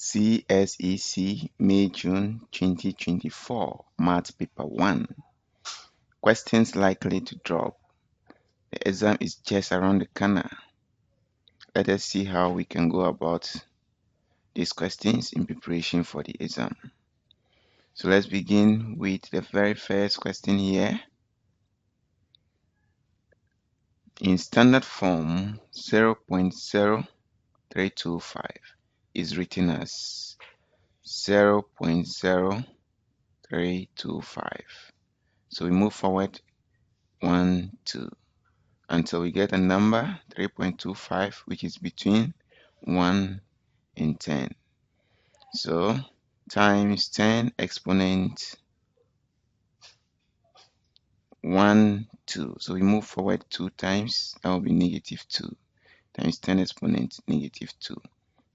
CSEC May June 2024 Math Paper 1. Questions likely to drop. The exam is just around the corner. Let us see how we can go about these questions in preparation for the exam. So let's begin with the very first question here. In standard form, 0.0325 is written as 0.0325. So we move forward 1, 2 until we get a number 3.25, which is between 1 and 10. So times 10 exponent 1, 2. So we move forward 2 times, that will be -2 times 10 exponent -2.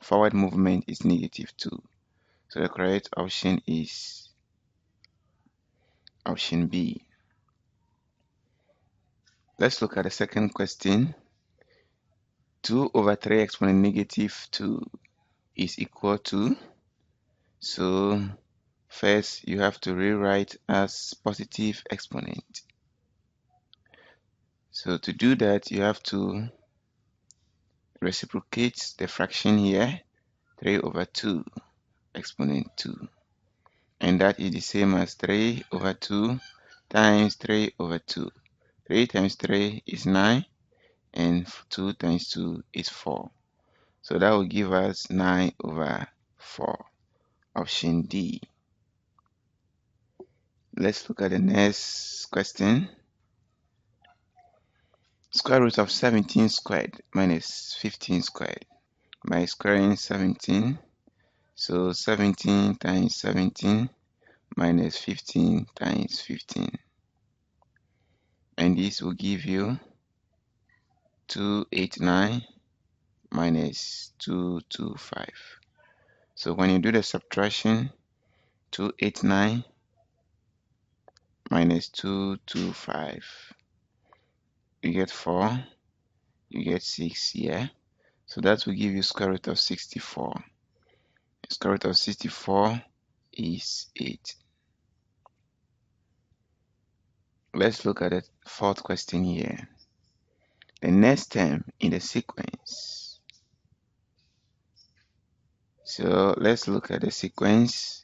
Forward movement is -2. So the correct option is option B. Let's look at the second question. 2/3 exponent -2 is equal to, so first you have to rewrite as positive exponent. So to do that, you have to reciprocate the fraction here, 3/2 exponent 2, and that is the same as 3/2 times 3/2. 3 times 3 is 9, and 2 times 2 is 4. So that will give us 9/4. Option D. Let's look at the next question. Square root of 17 squared minus 15 squared. By squaring 17, so 17 times 17 minus 15 times 15. And this will give you 289 minus 225. So when you do the subtraction, 289 minus 225, you get 4, you get 6 here. So that will give you square root of 64. Square root of 64 is 8. Let's look at the fourth question here. The next term in the sequence. So let's look at the sequence.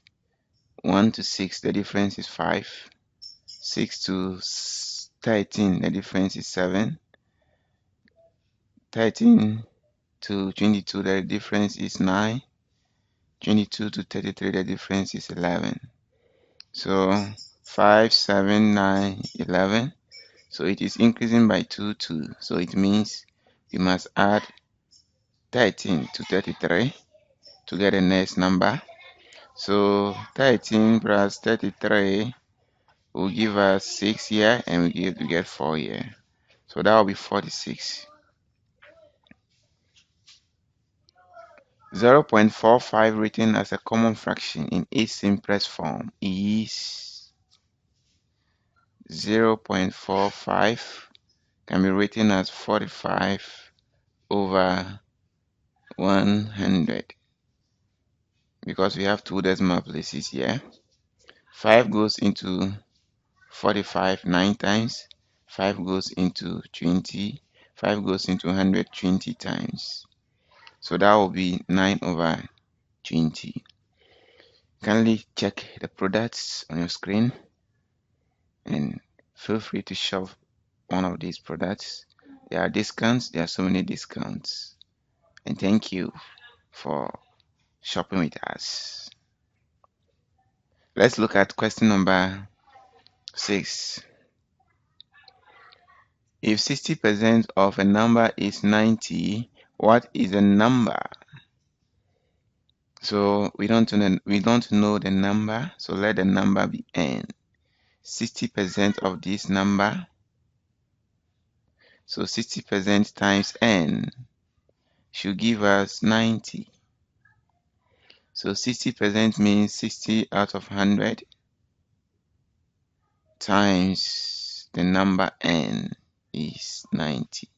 1 to 6, the difference is 5. 6 to 13, the difference is 7. 13 to 22, the difference is 9. 22 to 33, the difference is 11. So 5, 7, 9, 11. So it is increasing by 2, 2. So it means you must add 13 to 33 to get the next number. So 13 plus 33 will give us 6 here, and we get 4 here. So that will be 46. 0.45 written as a common fraction in its simplest form is 0.45 can be written as 45/100 because we have 2 decimal places here. 5 goes into 45 9 times. 5 goes into 20. 5 goes into 100 20 times. So that will be 9/20. Kindly check the products on your screen and feel free to shop one of these products. There are discounts. There are so many discounts. And thank you for shopping with us. Let's look at question number 6. If 60% of a number is 90, what is the number? So we don't know the number, so let the number be n. 60% of this number, so 60% times n should give us 90. So 60% means 60 out of 100 times the number n is 90.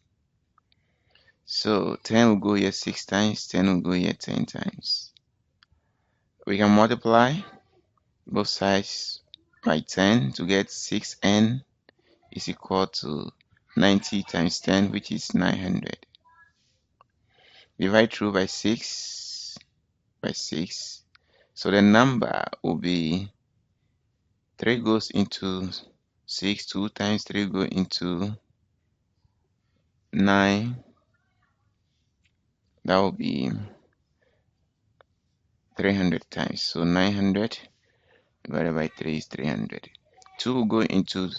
So 10 will go here 6 times, 10 will go here 10 times. We can multiply both sides by 10 to get 6n is equal to 90 times 10, which is 900. Divide through by 6. So the number will be 3 goes into 6, 2 times 3 go into 9. That will be 300 times. So 900 divided by 3 is 300. 2 will go into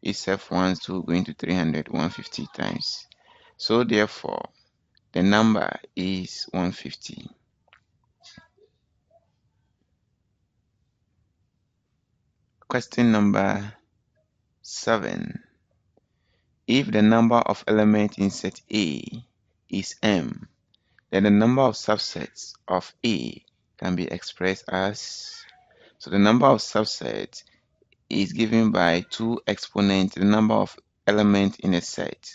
itself once, 2 will go into 300, 150 times. So therefore, the number is 150. Question number 7. If the number of elements in set A is m, then the number of subsets of A can be expressed as, so the number of subsets is given by 2 exponents, the number of elements in a set.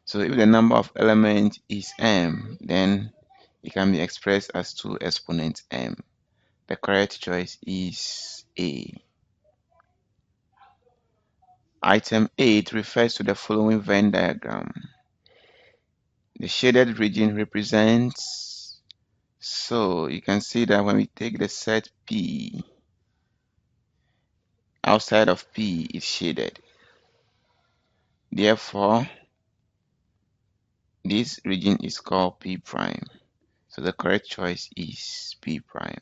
So if the number of elements is m, then it can be expressed as 2 exponents m. The correct choice is A. Item 8 refers to the following Venn diagram. The shaded region represents, so you can see that when we take the set P, outside of P is shaded. Therefore, this region is called P prime. So the correct choice is P prime.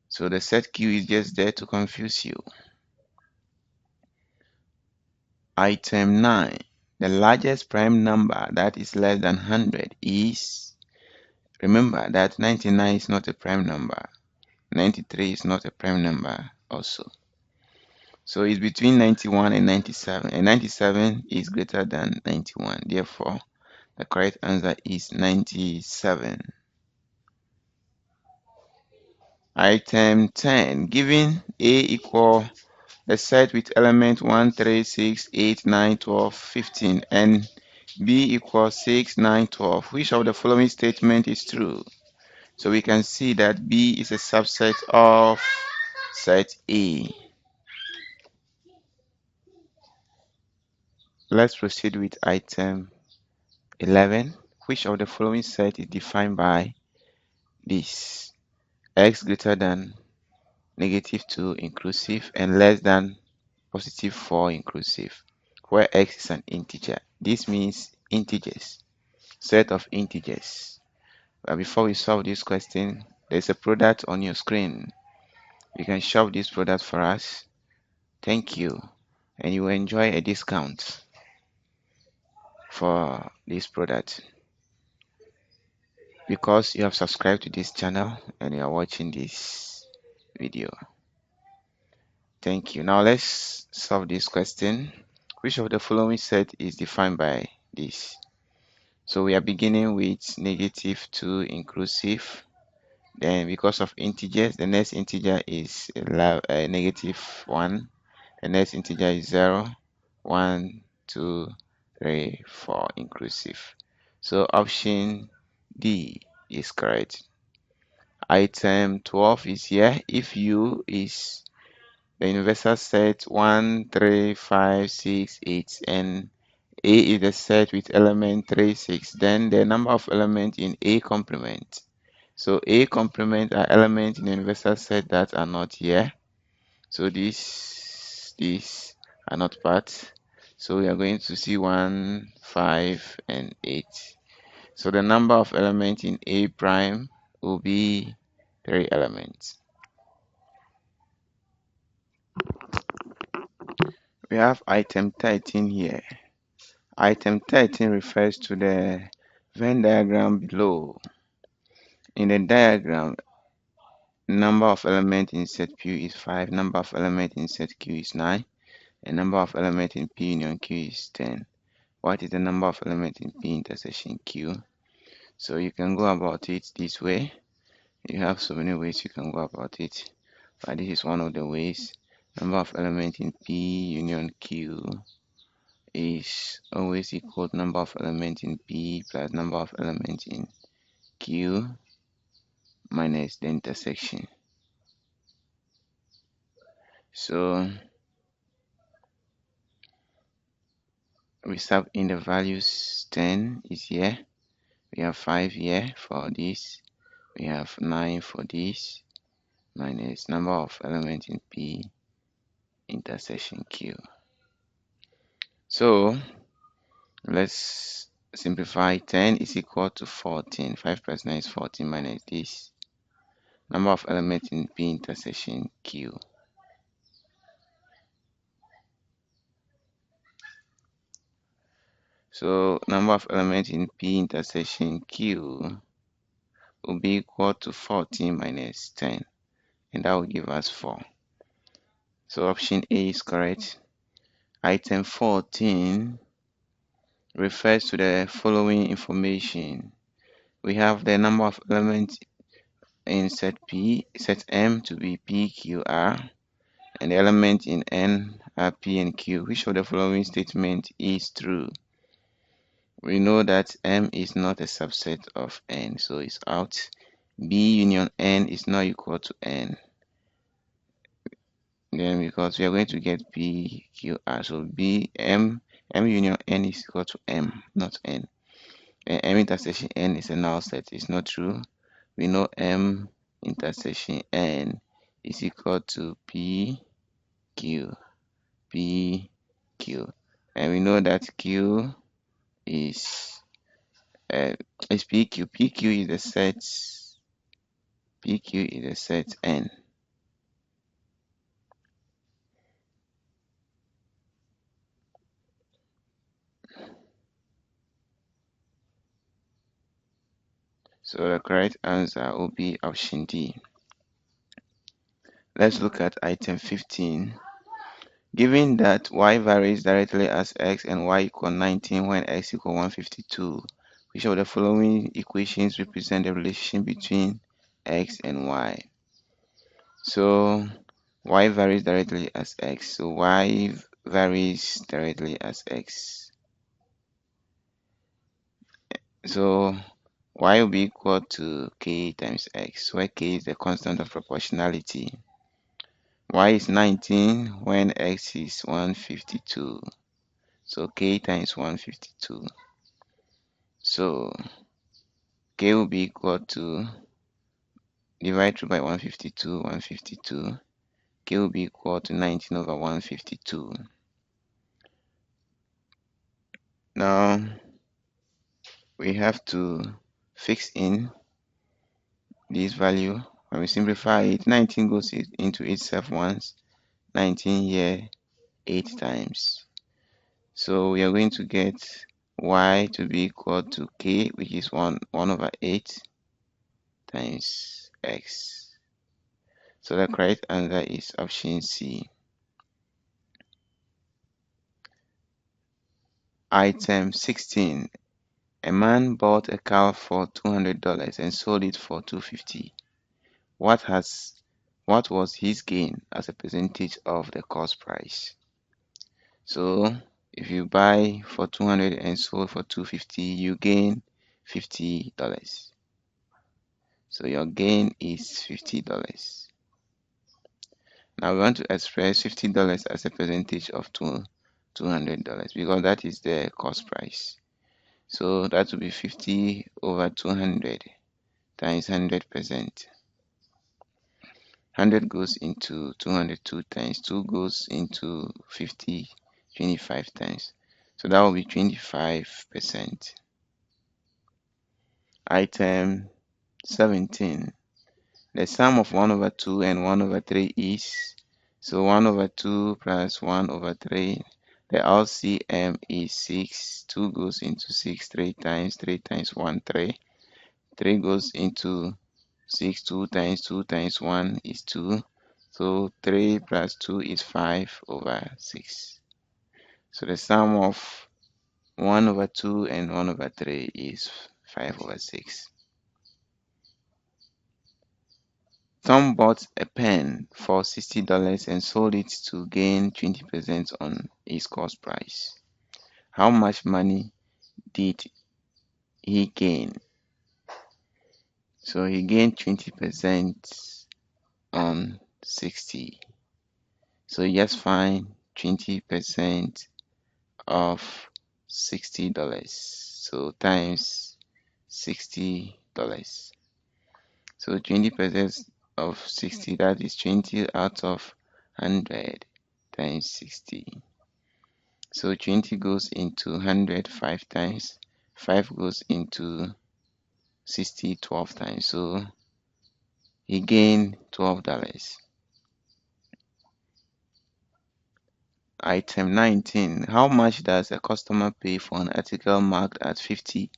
So the set Q is just there to confuse you. Item 9. The largest prime number that is less than 100 is, remember that 99 is not a prime number. 93 is not a prime number also. So it's between 91 and 97. And 97 is greater than 91. Therefore, the correct answer is 97. Item 10. Given A equal the set with element 1, 3, 6, 8, 9, 12, 15 and B equals 6, 9, 12. Which of the following statement is true? So we can see that B is a subset of set A. Let's proceed with item 11. Which of the following set is defined by this? X greater than -2 inclusive and less than +4 inclusive, where x is an integer. This means integers, set of integers. But before we solve this question, there's a product on your screen. You can shop this product for us. Thank you, and you will enjoy a discount for this product because you have subscribed to this channel and you are watching this video. Thank you. Now let's solve this question. Which of the following set is defined by this? So we are beginning with -2 inclusive. Then because of integers, the next integer is -1. The next integer is 0, 1, 2, 3, 4 inclusive. So option D is correct. Item 12 is here. If U is the universal set 1, 3, 5, 6, 8 and A is the set with element 3, 6, then the number of elements in A complement. So A complement are elements in the universal set that are not here. So these are not part. So we are going to see 1, 5, and 8. So the number of elements in A prime will be 3 elements. We have item 13 here. Item 13 refers to the Venn diagram below. In the diagram, number of elements in set P is 5, number of elements in set Q is 9, and number of elements in P union Q is 10. What is the number of elements in P intersection Q? So you can go about it this way. You have so many ways you can go about it, but this is one of the ways. Number of elements in P union Q is always equal to number of elements in P plus number of elements in Q. minus the intersection. So we sub in the values. 10 is here. We have 5 here for this. We have 9 for this. Minus number of elements in P intersection Q. So let's simplify. 10 is equal to 14. 5 plus 9 is 14 minus this. Number of elements in P intersection Q. So number of elements in P intersection Q will be equal to 14 minus 10, and that will give us 4. So option A is correct. Item 14 refers to the following information. We have the number of elements in set M to be P, Q, R, and the element in N are P and Q. Which of the following statement is true? We know that M is not a subset of N, so it's out. B union N is not equal to N. Then because we are going to get P, Q, R, so M union N is equal to M, not N. And M intersection N is a null set. It's not true. We know M intersection N is equal to P, Q, P, Q. And we know that Q is PQ. PQ is the set. PQ is the set N. So the correct answer will be option D. Let's look at item 15. Given that y varies directly as x and y equal 19 when x equal 152, which of the following equations represent the relationship between x and y? So y varies directly as x. So y varies directly as x. So y will be equal to k times x, where k is the constant of proportionality. Y is 19 when x is 152. So k times 152. So k will be equal to, divide through by 152, 152. K will be equal to 19 over 152. Now we have to fix in this value. When we simplify it, 19 goes into itself once, 19 here 8 times. So we are going to get y to be equal to k, which is 1 over 8 times x. So the correct answer is option C. Item 16. A man bought a cow for $200 and sold it for $250. What was his gain as a percentage of the cost price? So if you buy for $200 and sold for $250, you gain $50. So your gain is $50. Now we want to express $50 as a percentage of $200 because that is the cost price. So that will be 50 over 200 times 100%. 100 goes into 202 times 2 goes into 50 25 times. So that will be 25%. Item 17. The sum of 1 over 2 and 1 over 3 is, so 1 over 2 plus 1 over 3. The LCM is 6. 2 goes into 6 3 times 1, 3. 3 goes into 6 2 times 1 is 2. So 3 plus 2 is 5 over 6. So the sum of 1 over 2 and 1 over 3 is 5 over 6. Tom bought a pen for $60 and sold it to gain 20% on its cost price. How much money did he gain? So he gained 20% on 60. So you just find 20% of $60. So times $60. So 20% of 60, that is 20 out of 100 times 60. So 20 goes into 100 5 times, 5 goes into 60 12 times. So he gained $12. Item 19. How much does a customer pay for an article marked at $50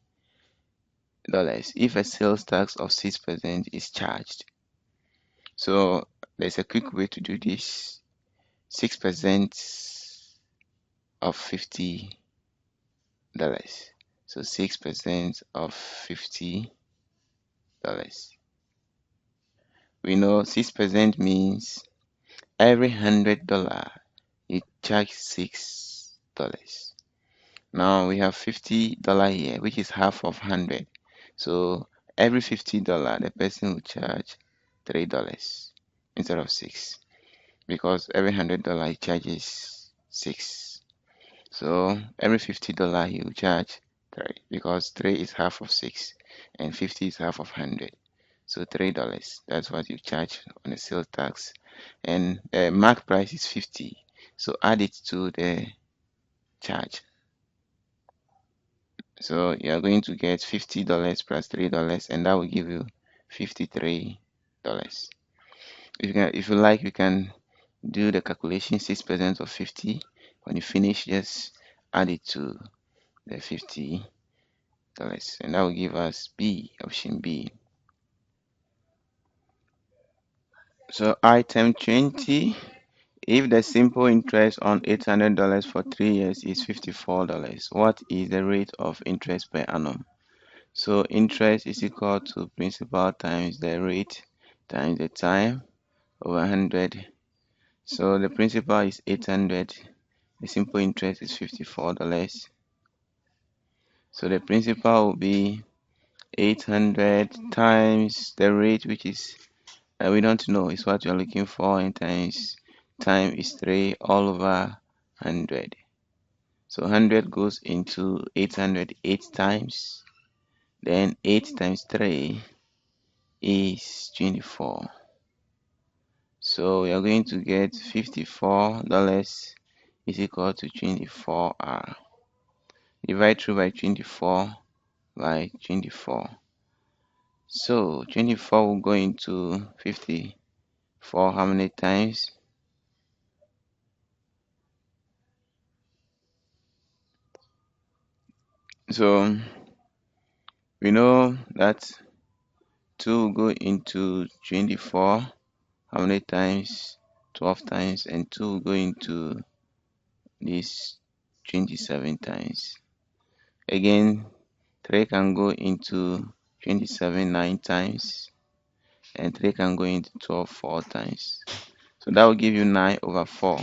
if a sales tax of 6% is charged? So there's a quick way to do this. 6% of $50. So 6% of $50. We know 6% means every $100 you charge $6. Now we have $50 here, which is half of 100. So every $50, the person will charge $3 instead of 6, because every $100 he charges 6. So every $50 he will charge 3, because 3 is half of 6 and 50 is half of 100. So $3. That's what you charge on the sales tax, and the mark price is 50. So add it to the charge. So you are going to get $50 plus $3, and that will give you $53. If you like, you can do the calculation. 6% of 50. When you finish, just add it to the $50, and that will give us B, option B. So item 20. If the simple interest on $800 for 3 years is $54, what is the rate of interest per annum? So interest is equal to principal times the rate times the time over 100. So the principal is 800. The simple interest is $54. So the principal will be 800 times the rate, which is we don't know, is what you're looking for, and times time is 3 all over 100. So 100 goes into 800 8 times. Then 8 times 3 is 24. So we are going to get $54 is equal to 24R. Divide through by 24 by 24. So 24 will go into 54 how many times? So we know that 2 will go into 24 how many times? 12 times, and 2 will go into this 27 times. Again, 3 can go into 27 9 times, and 3 can go into 12 4 times. So that will give you 9 over 4,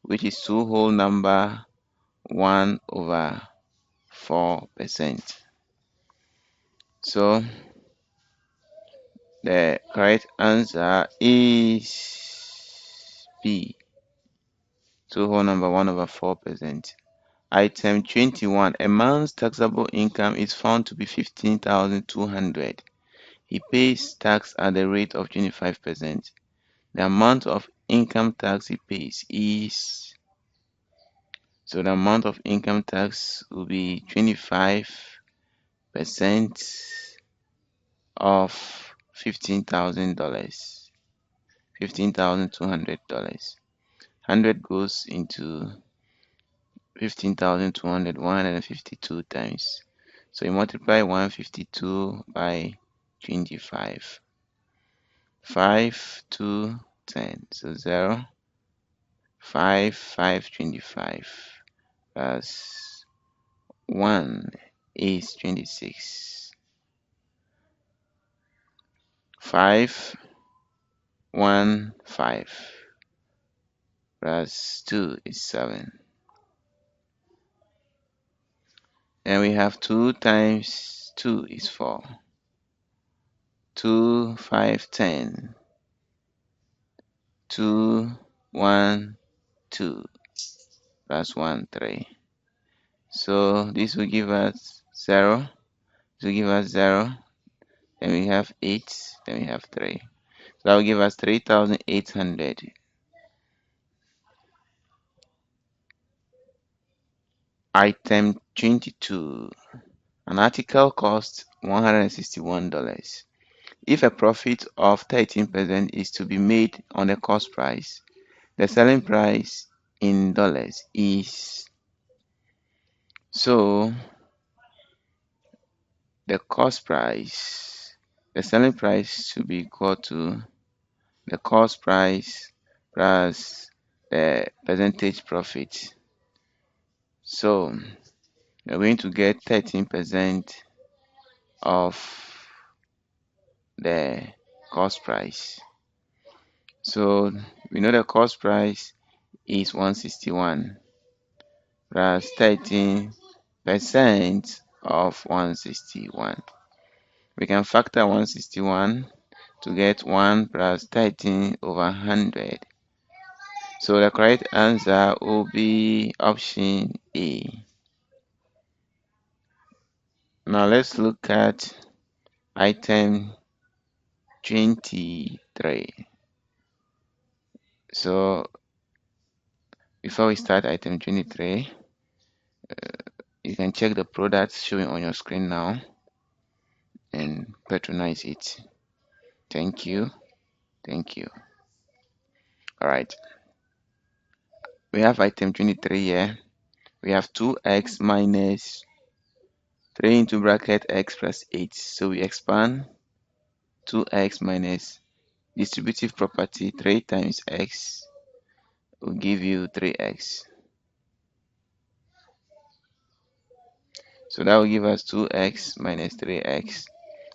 which is 2 whole number 1 over 4%. So the correct answer is B, 2 whole number 1 over 4%. Item 21. A man's taxable income is found to be 15,200. He pays tax at the rate of 25%. The amount of income tax he pays is, so the amount of income tax will be 25% of $15,000, $15,200. 100 goes into 15,200 152 times. So you multiply 152 by 25. 5 2 10. So 0 5 5 25 plus 1 is 26. 5 1 5 plus 2 is 7. And we have 2 times 2 is 4. 2, 5, 10. 2, 1, 2 plus 1, 3. So this will give us 0. This will give us 0. Then we have 8. Then we have 3. So that will give us 3,800. Item 22. An article costs $161. If a profit of 13% is to be made on the cost price, the selling price in dollars is. So the cost price, the selling price should be equal to the cost price plus the percentage profit. So we're going to get 13% of the cost price. So we know the cost price is 161 plus 13% of 161. We can factor 161 to get 1 plus 13 over 100. So the correct answer will be option A. Now let's look at item 23. So before we start item 23, you can check the products showing on your screen now and patronize it. Thank you. Thank you. All right. We have item 23 here. We have 2x minus 3 into bracket x plus 8. So we expand 2x minus distributive property 3 times x will give you 3x. So that will give us 2x minus 3x.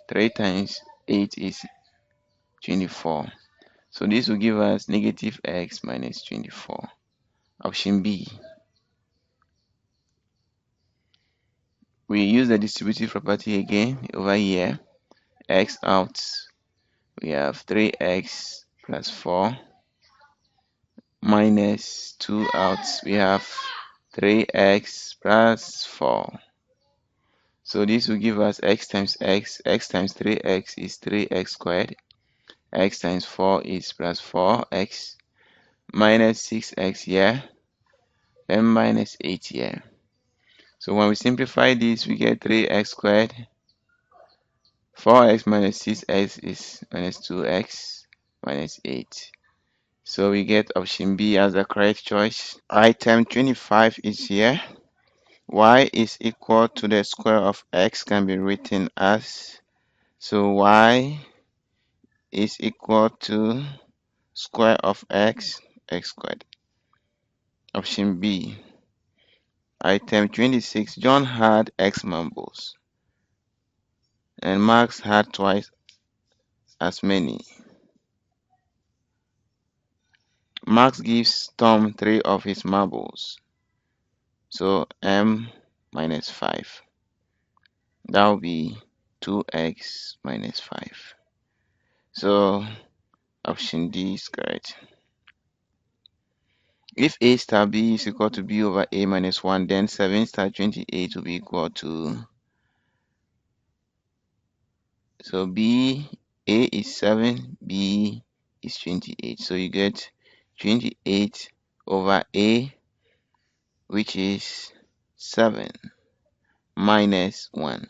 3 times 8 is 24. So this will give us negative x minus 24. Option B. We use the distributive property again over here. X out, we have 3x plus 4 minus 2 out, we have 3x plus 4. So this will give us x times x. X times 3x is 3x squared. X times 4 is plus 4x minus 6x here, then minus 8 here. So when we simplify this, we get 3x squared. 4x minus 6x is minus 2x minus 8. So we get option B as the correct choice. Item 25 is here. Y is equal to the square of x can be written as, so y is equal to square of x, x squared. Option B. Item 26, John had x marbles and Max had twice as many. Max gives Tom 3 of his marbles, so m minus 5. That will be 2x minus 5. So option D is correct. If A star B is equal to B over A minus 1, then 7 star 28 will be equal to, so B, A is 7, B is 28. So you get 28 over A, which is 7 minus 1.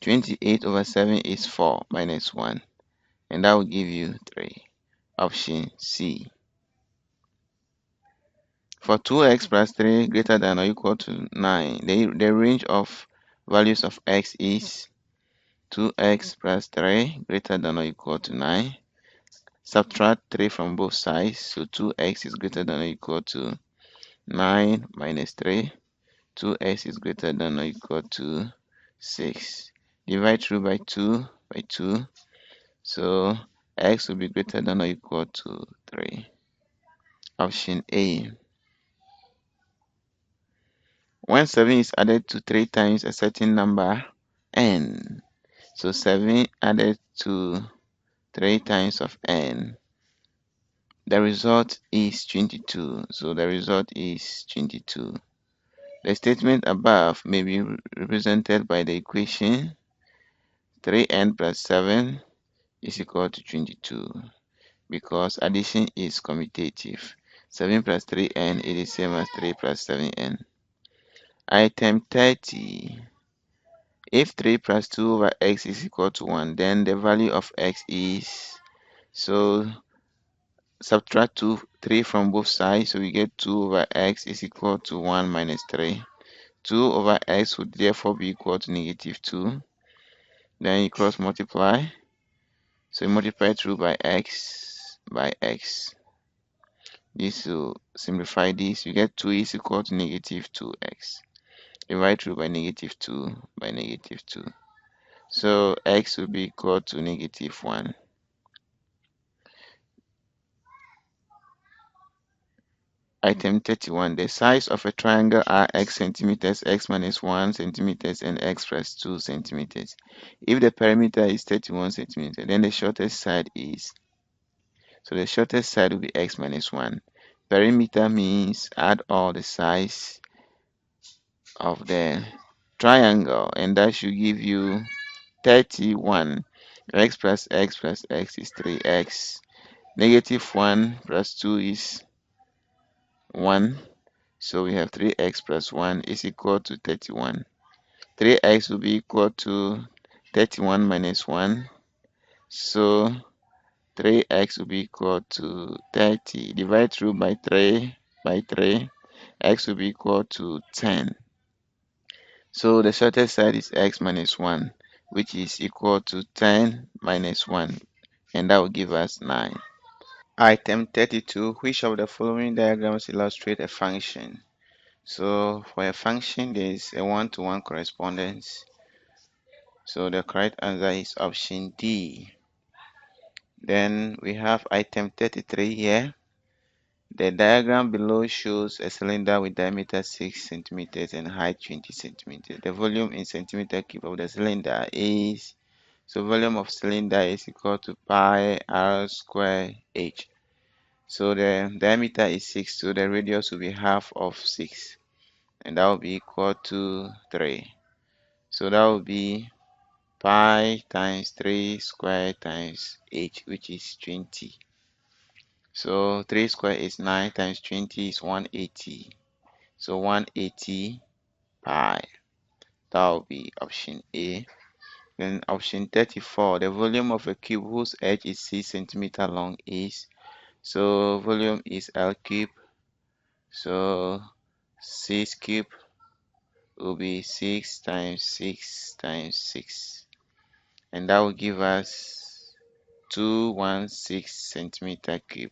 28 over 7 is 4 minus 1. And that will give you 3. Option C. For 2x plus 3 greater than or equal to 9, the range of values of x is 2x plus 3 greater than or equal to 9. Subtract 3 from both sides, so 2x is greater than or equal to 9 minus 3. 2x is greater than or equal to 6. Divide through by 2 by 2, so x will be greater than or equal to 3. Option A. When 7 is added to 3 times a certain number n, so 7 added to 3 times of n. The result is 22. So the result is 22. The statement above may be represented by the equation 3n plus 7 is equal to 22 because addition is commutative. 7 plus 3n is the same as 3 plus 7n. Item 30. If 3 plus 2 over x is equal to 1, then the value of x is, so subtract 3 from both sides, so we get 2 over x is equal to 1 minus 3. 2 over x would therefore be equal to negative 2. Then you cross multiply, so you multiply through by x. This will simplify this. You get 2 is equal to negative 2x. Divide through by negative 2 by negative 2. So x will be equal to negative 1. Item 31. The sides of a triangle are x centimeters, x minus 1 centimeters, and x plus 2 centimeters. If the perimeter is 31 centimeters, then the shortest side is, so the shortest side will be x minus 1. Perimeter means add all the sides of the triangle, and that should give you 31. X plus x plus x is 3x. Negative 1 plus 2 is 1. So we have 3x plus 1 is equal to 31. 3x will be equal to 31 minus 1. So 3x will be equal to 30. Divide through by 3 by 3. X will be equal to 10. So the shortest side is x minus 1, which is equal to 10 minus 1. And that will give us 9. Item 32. Which of the following diagrams illustrate a function? So for a function, there is a one-to-one correspondence. So the correct answer is option D. Then we have item 33 here. The diagram below shows a cylinder with diameter 6 centimeters and height 20 centimeters. The volume in centimeter cube of the cylinder is, so volume of cylinder is equal to pi r square h. So the diameter is 6, so the radius will be half of 6, and that will be equal to 3. So that will be pi times 3 square times h, which is 20. So 3 square is 9 times 20 is 180. So 180 pi. That will be option A. Then option 34, the volume of a cube whose edge is 6 centimeter long is, so volume is L cube. So 6 cube will be 6 times 6 times 6. And that will give us 216 centimeter cube.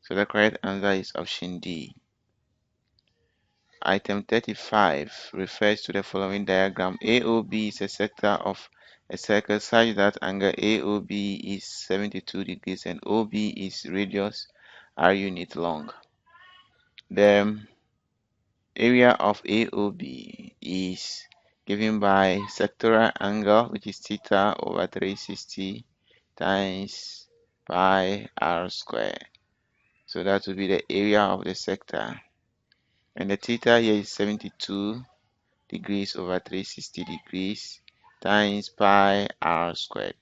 So the correct answer is option D. Item 35 refers to the following diagram. AOB is a sector of a circle such that angle AOB is 72 degrees and OB is radius r unit long. The area of AOB is given by sectoral angle, which is theta over 360 times pi r square. So that will be the area of the sector. And the theta here is 72 degrees over 360 degrees times pi r squared.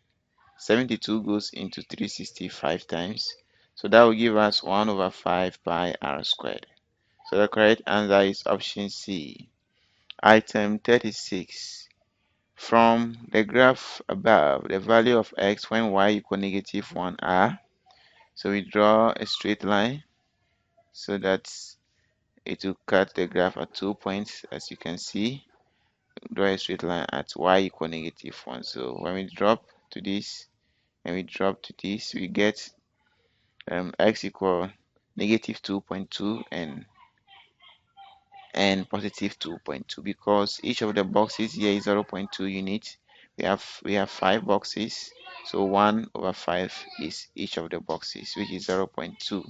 72 goes into 365 times. So that will give us 1 over 5 pi r squared. So the correct answer is option C. Item 36. From the graph above, the value of x when y equal negative 1 are. So we draw a straight line so that it will cut the graph at 2 points, as you can see. Draw a straight line at y equal negative 1. So when we drop to this and we drop to this, we get x equal negative 2.2 and positive 2.2, because each of the boxes here is 0.2 units. We have 5 boxes, so 1 over 5 is each of the boxes, which is 0.2.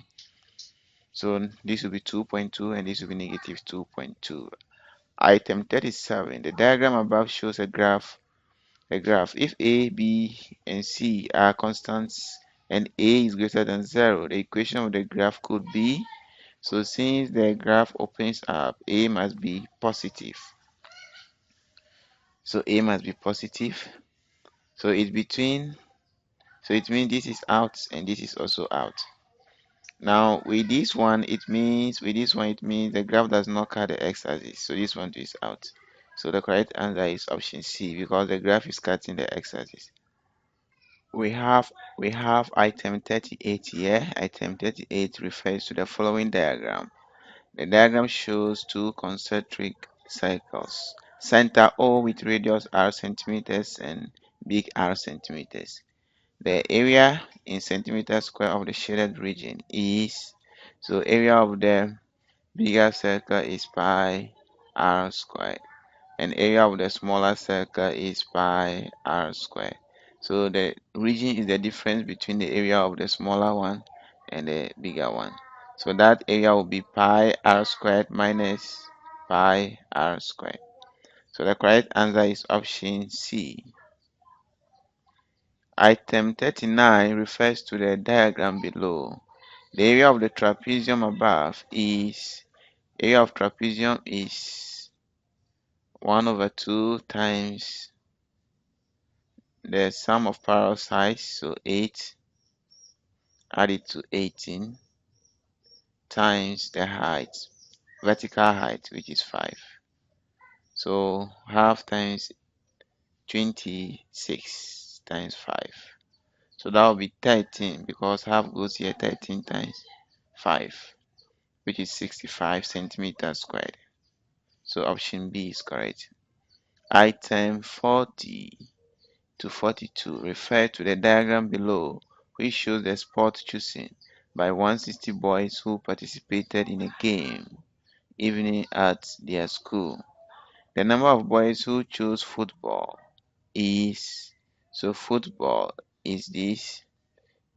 So this will be 2.2 and this will be negative 2.2. Item 37. The diagram above shows a graph the graph. If A, B, and C are constants and A is greater than 0, the equation of the graph could be, so since the graph opens up, A must be positive. So A must be positive. So it's between, so it means this is out and this is also out. Now with this one, it means the graph does not cut the x-axis. So this one is out. So the correct answer is option C because the graph is cutting the x-axis. We have item 38 here. Item 38 refers to the following diagram. The diagram shows two concentric circles. Center O with radius r centimeters and big R centimeters. The area in centimeters square of the shaded region is, so area of the bigger circle is pi r squared and area of the smaller circle is pi r squared. So the region is the difference between the area of the smaller one and the bigger one. So that area will be pi r squared minus pi r squared. So the correct answer is option C. Item 39 refers to the diagram below. The area of the trapezium above is, area of trapezium is 1 over 2 times the sum of parallel sides, so 8 added to 18 times the height, vertical height, which is 5. So half times 26 times 5. So that will be 13 because half goes here 13 times 5, which is 65 centimeters squared. So option B is correct. Item 40 to 42 refer to the diagram below, which shows the sport chosen by 160 boys who participated in a game evening at their school. The number of boys who chose football is, so football is this,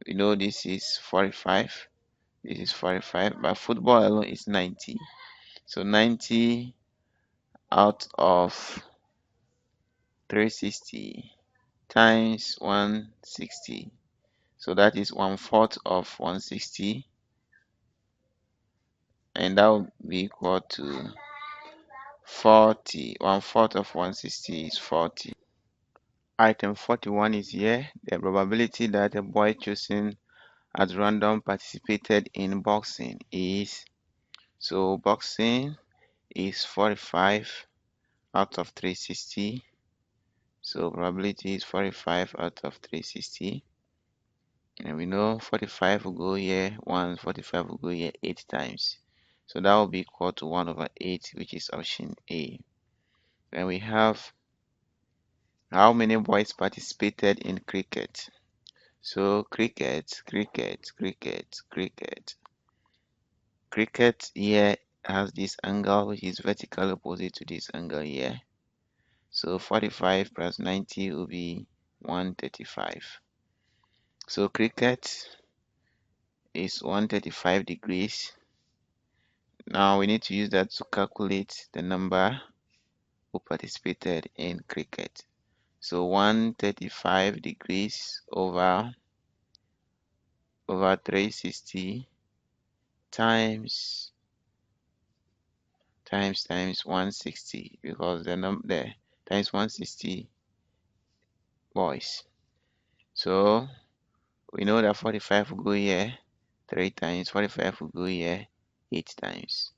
we know this is 45, this is 45, but football alone is 90. So 90 out of 360 times 160. So that is 1/4 of 160, and that will be equal to 40. 1/4 of 160 is 40. Item 41 is here. The probability that a boy chosen at random participated in boxing is, so boxing is 45 out of 360. So probability is 45 out of 360. And we know 45 will go here once, 45 will go here 8 times. So that will be equal to 1 over 8, which is option A. Then we have how many boys participated in cricket. So cricket here has this angle which is vertically opposite to this angle here. So 45 plus 90 will be 135. So cricket is 135 degrees. Now we need to use that to calculate the number who participated in cricket. So 135 degrees over 360 times 160 because the number times 160 boys. So we know that 45 will go here 3 times, 45 will go here 8 times.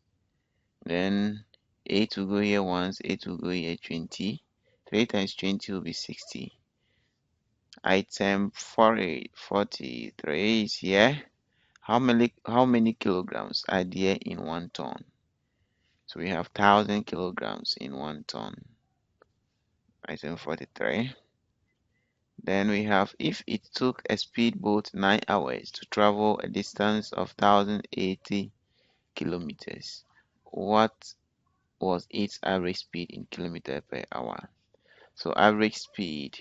Then 8 will go here once, 8 will go here 20. 3 times 20 will be 60. Item 43 is here. How many kilograms are there in 1 ton? So we have 1,000 kilograms in 1 ton. Item 43. Then we have if it took a speedboat 9 hours to travel a distance of 1,080 kilometers, what was its average speed in kilometer per hour? So average speed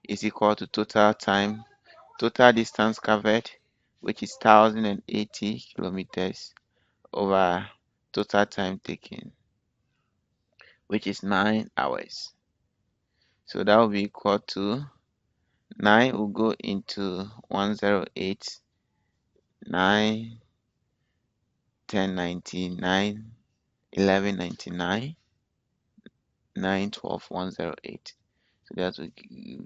is equal to total distance covered, which is 1,080 kilometers over total time taken, which is 9 hours. So that will be equal to 9 will go into 108, 9, 10, 99, 11, 99, 9, 12, 108. So that will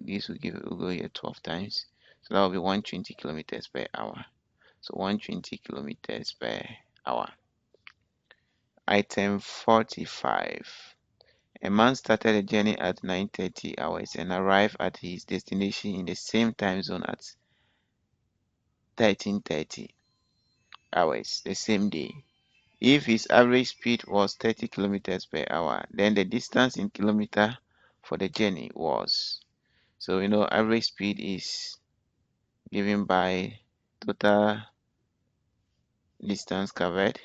this will go here 12 times. So that will be 120 kilometers per hour. So 120 kilometers per hour. Item 45. A man started a journey at 9:30 hours and arrived at his destination in the same time zone at 13:30 hours the same day. If his average speed was 30 kilometers per hour, then the distance in kilometer for the journey was. So average speed is given by total distance covered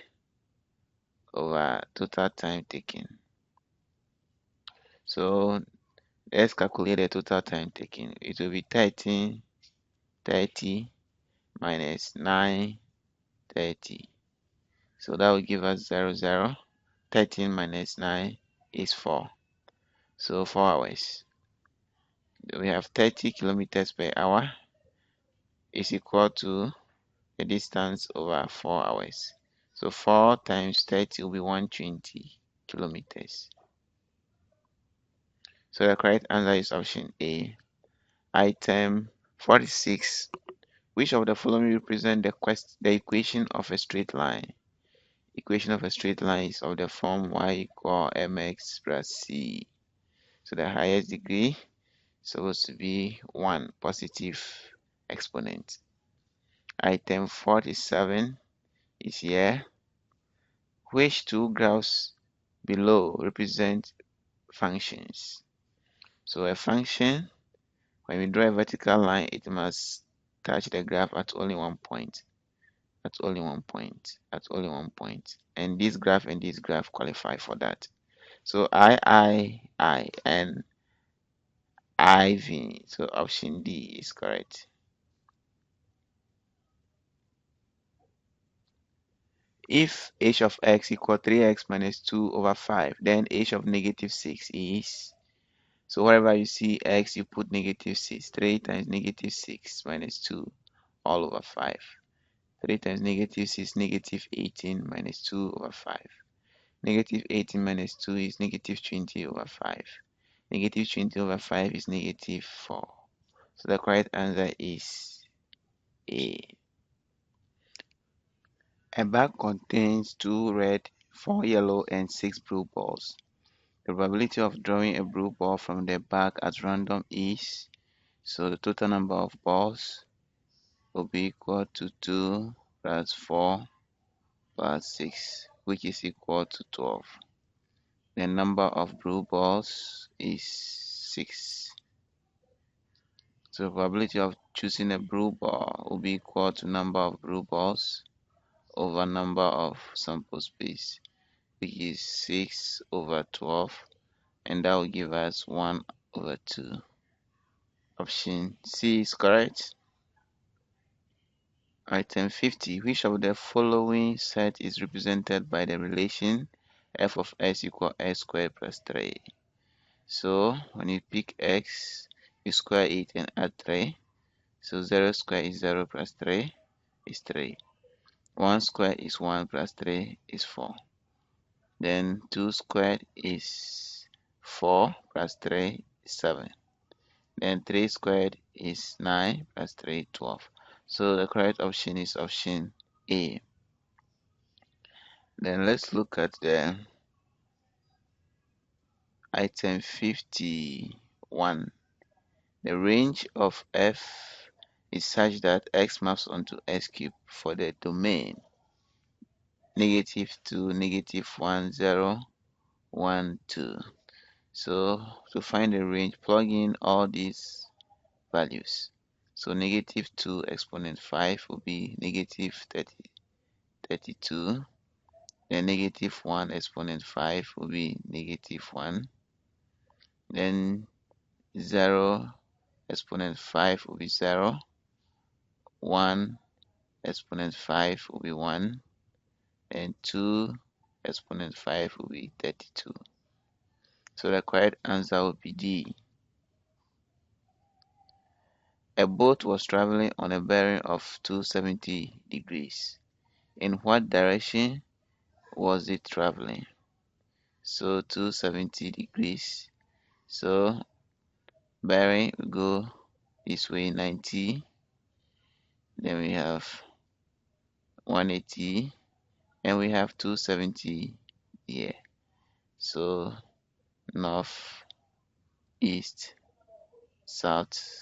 over total time taken. So let's calculate the total time taken. It will be 13:30 minus 9:30. So that will give us 0, 0. 13 minus 9 is 4. So 4 hours. We have 30 kilometers per hour is equal to the distance over 4 hours. So 4 times 30 will be 120 kilometers. So the correct answer is option A. Item 46. Which of the following represent the equation of a straight line? Equation of a straight line is of the form y equal mx plus c. So the highest degree is supposed to be 1 positive exponent. Item 47 is here. Which two graphs below represent functions? So a function, when we draw a vertical line, it must touch the graph at only one point. At only one point. At only one point. And this graph qualify for that. So I, and IV. So option D is correct. If h of x equal 3x minus 2 over 5, then h of negative 6 is. So wherever you see x, you put negative 6. 3 times negative 6 minus 2 all over 5. 3 times negative 6, negative 18 minus 2 over 5. Negative 18 minus 2 is negative 20 over 5. Negative 20 over 5 is negative 4. So the correct answer is A. A bag contains 2 red, 4 yellow, and 6 blue balls. The probability of drawing a blue ball from the bag at random is. So the total number of balls will be equal to 2 plus 4 plus 6, which is equal to 12. The number of blue balls is 6. So the probability of choosing a blue ball will be equal to number of blue balls over number of sample space, which is 6 over 12, and that will give us 1 over 2. Option C is correct. Item 50. Which of the following set is represented by the relation f of x equal x squared plus 3? So when you pick x, you square it and add 3. So 0 squared is 0 plus 3 is 3. 1 squared is 1 plus 3 is 4. Then 2 squared is 4 plus 3 is 7. Then 3 squared is 9 plus 3, 12. So the correct option is option A. Then let's look at the item 51. The range of f is such that x maps onto x cubed for the domain -2, -1, 0, 1, 2. So to find the range, plug in all these values. So -2 exponent 5 will be -30, 32. Then -1 exponent 5 will be -1. Then 0 exponent 5 will be 0. 1 exponent 5 will be 1. And 2 exponent 5 will be 32. So the correct answer will be D. A boat was traveling on a bearing of 270 degrees. In what direction was it traveling? So 270 degrees. So bearing will go this way 90. Then we have 180 and we have 270 here. So north, east, south,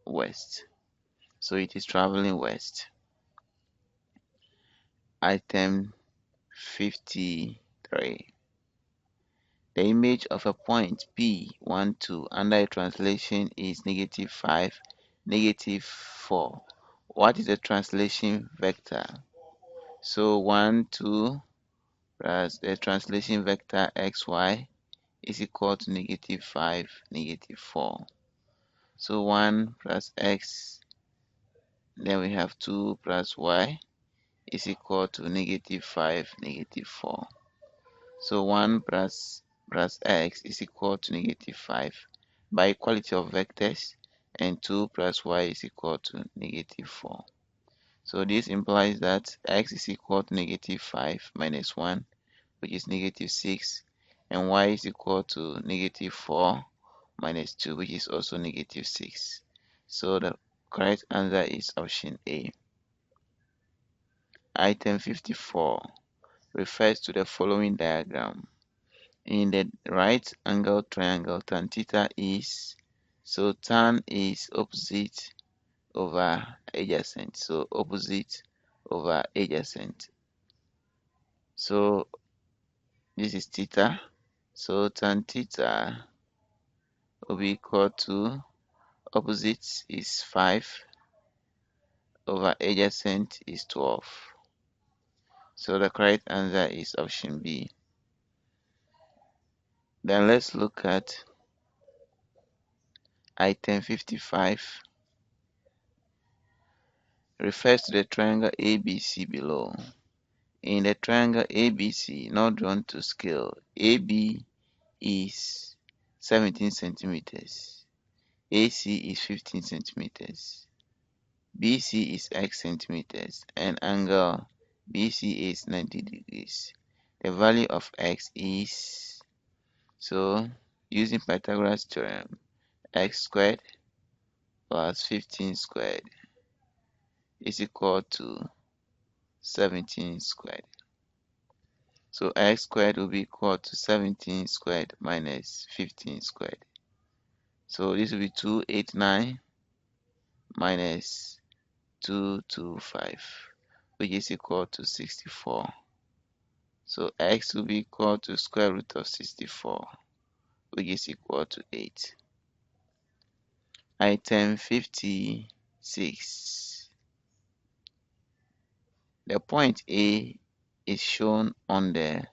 west. So it is traveling west. Item 53. The image of a point P 1, 2 under a translation is -5, -4. What is the translation vector? So 1, 2 plus the translation vector xy is equal to -5, -4. So 1 plus x, then we have 2 plus y is equal to -5, -4. So 1 plus x is equal to -5 by equality of vectors, and 2 plus y is equal to -4. So this implies that x is equal to -5 minus 1, which is -6, and y is equal to -4 minus 2, which is also -6. So the correct answer is option A. Item 54 refers to the following diagram. In the right angle triangle, tan theta is, so tan is opposite over adjacent, so opposite over adjacent. So this is theta, so tan theta will be equal to, opposite is 5 over adjacent is 12. So the correct answer is option B. Then let's look at item 55. Refers to the triangle ABC below. In the triangle ABC, not drawn to scale, AB is 17 centimeters, AC is 15 centimeters, BC is x centimeters, and angle BC is 90 degrees. The value of x is, so using Pythagoras theorem, x squared plus 15 squared is equal to 17 squared. So x squared will be equal to 17 squared minus 15 squared. So this will be 289 minus 225, which is equal to 64. So x will be equal to square root of 64, which is equal to 8. Item 56. The point A is shown on the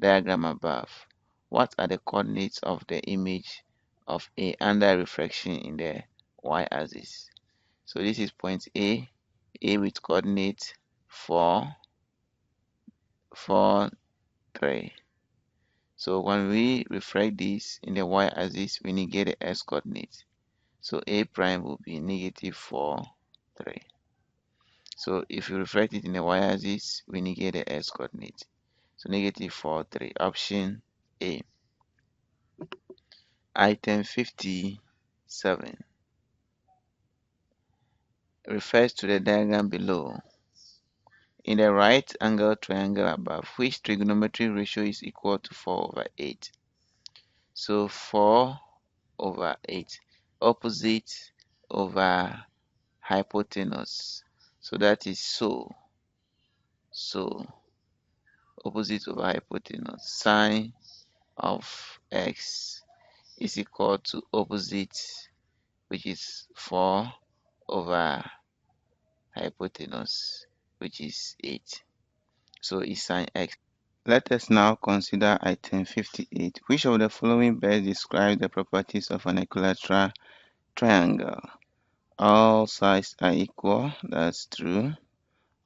diagram above. What are the coordinates of the image of A under refraction in the y-axis? So this is point A with coordinate 4, 4, 3. So when we refract this in the y-axis, we negate the x coordinate. So A prime will be -4, 3. So if you reflect it in the y-axis, we negate the x coordinate. So -4, 3. Option A. Item 57 refers to the diagram below. In the right angle triangle above, which trigonometric ratio is equal to 4/8? So 4/8, opposite over hypotenuse. So that is so opposite over hypotenuse. Sine of x is equal to opposite, which is 4 over hypotenuse, which is 8. So it's sine x. Let us now consider item 58. Which of the following best describes the properties of an equilateral triangle? All sides are equal. That's true.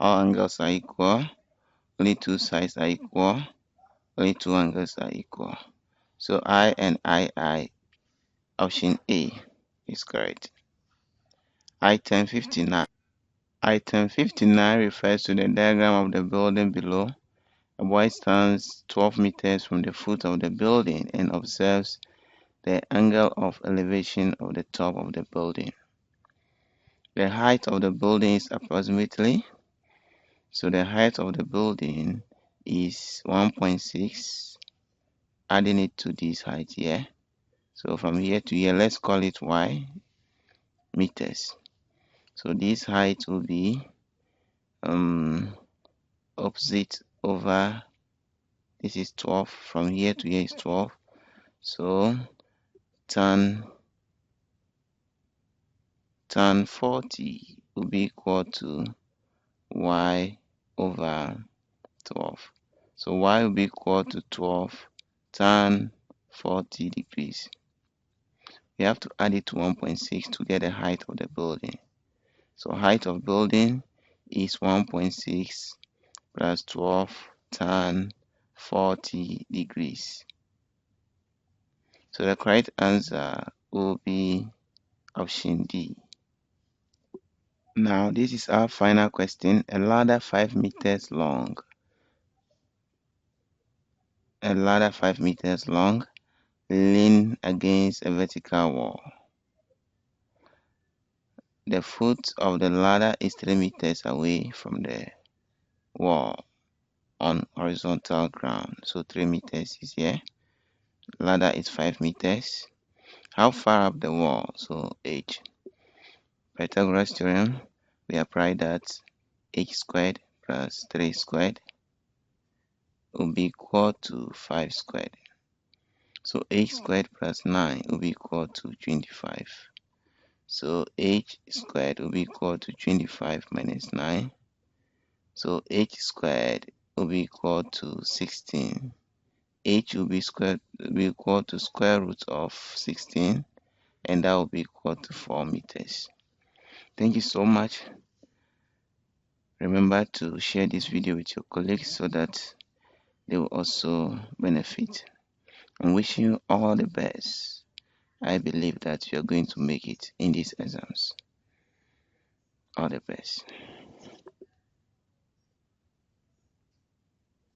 All angles are equal. Only two sides are equal. Only two angles are equal. So I and I, option A is correct. Item 59. Item 59 refers to the diagram of the building below. A boy stands 12 meters from the foot of the building and observes the angle of elevation of the top of the building. The height of the building is approximately, so the height of the building is 1.6, adding it to this height here. So from here to here, let's call it y meters. So this height will be opposite over, this is 12, from here to here is 12, so tan 40 will be equal to y over 12. So y will be equal to 12 tan 40 degrees. We have to add it to 1.6 to get the height of the building. So height of building is 1.6 plus 12 tan 40 degrees. So the correct answer will be option D. Now this is our final question. A ladder 5 meters long. A ladder 5 meters long lean against a vertical wall. The foot of the ladder is 3 meters away from the wall on horizontal ground. So 3 meters is here. Ladder is 5 meters. How far up the wall? So h. Pythagoras theorem, we apply that h squared plus 3 squared will be equal to 5 squared. So h squared plus 9 will be equal to 25. So h squared will be equal to 25 minus 9. So h squared will be equal to 16. H will be equal to square root of 16, and that will be equal to 4 meters. Thank you so much. Remember to share this video with your colleagues so that they will also benefit. I'm wishing you all the best. I believe that you are going to make it in these exams. All the best.